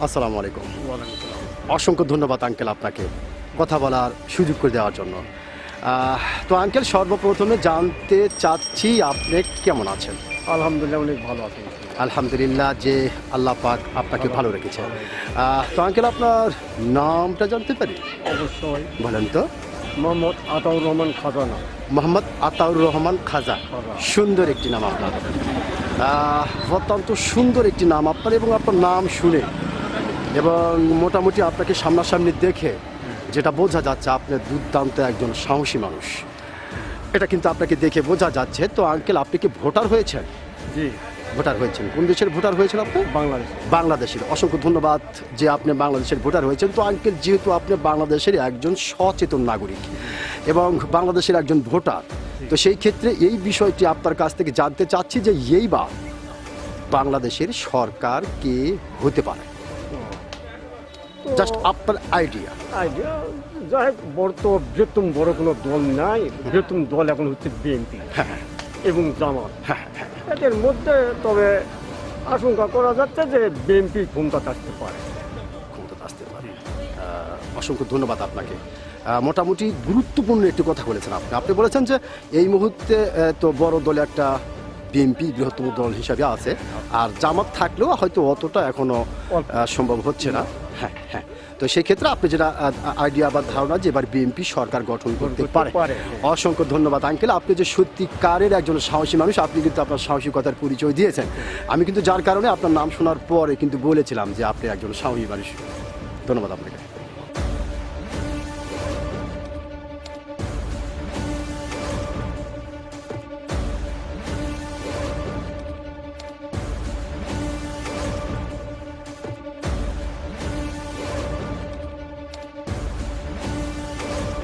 আসসালামু আলাইকুম। অসংখ্য ধন্যবাদ আঙ্কেল আপনাকে কথা বলার সুযোগ করে দেওয়ার জন্য। তো আঙ্কেল, সর্বপ্রথমে জানতে চাচ্ছি আপনি কেমন আছেন? আলহামদুলিল্লাহ অনেক ভালো আছেন। আলহামদুলিল্লাহ যে আল্লাহ পাক আপনাকে ভালো রেখেছেন। তো আঙ্কেল, আপনার নামটা জানতে পারি? অবশ্যই। বলেন তো। মোহাম্মদ আতাউর রহমান খাজানা। মোহাম্মদ আতাউর রহমান খাজা। খাজা। সুন্দর একটি নাম আপনার, অত্যন্ত সুন্দর একটি নাম আপনার। এবং আপনার নাম শুনে এবং মোটামুটি আপনাকে সামনাসামনি দেখে যেটা বোঝা যাচ্ছে, আপনি দুর্দান্ত একজন সাহসী মানুষ, এটা কিন্তু আপনাকে দেখে বোঝা যাচ্ছে। তো আঙ্কেল, আপনি কি ভোটার হয়েছেন? জি। ভোটার হয়েছেন। কোন দেশের ভোটার হয়েছেন আপনি? বাংলাদেশ। বাংলাদেশের। অসংখ্য ধন্যবাদ যে আপনি বাংলাদেশের ভোটার হয়েছেন। তো আঙ্কেল, যেহেতু আপনি বাংলাদেশের একজন সচেতন নাগরিক এবং বাংলাদেশের একজন ভোটার, তো সেই ক্ষেত্রে এই বিষয়টি আপনার কাছ থেকে জানতে চাচ্ছি যে এইবার বাংলাদেশের সরকার কে হতে পারে, জাস্ট আপনার আইডিয়া। আইডিয়া যাই হোক, বৃহত্তম বড় কোনো দল নাই। বৃহত্তম দল এখন হচ্ছে বিএনপি এবং জামাত। এদের মধ্যে তবে আশঙ্কা করা যাচ্ছে যে বিএনপি ক্ষমতাতে আসতে পারে। ক্ষমতাতে আসতে পারে। অসংখ্য ধন্যবাদ আপনাকে। মোটামুটি গুরুত্বপূর্ণ একটি কথা বলেছেন আপনি। আপনি বলেছেন যে এই মুহূর্তে তো বড় দলে একটা বিএনপি বৃহত্তম দল হিসাবে আছে, আর জামাত থাকলেও হয়তো অতটা এখনো সম্ভব হচ্ছে না। হ্যাঁ হ্যাঁ। তো সেই ক্ষেত্রে আপনি যেটা আইডিয়া বা ধারণা যে এবার বিএনপি সরকার গঠন করতে পারে। অসংখ্য ধন্যবাদ আঙ্কেল। আপনি যে সত্যিকারের একজন সাহসী মানুষ, আপনি কিন্তু আপনার সাহসিকতার পরিচয় দিয়েছেন। আমি কিন্তু যার কারণে আপনার নাম শোনার পরে কিন্তু বলেছিলাম যে আপনি একজন সাহসী মানুষ। ধন্যবাদ আপনাকে।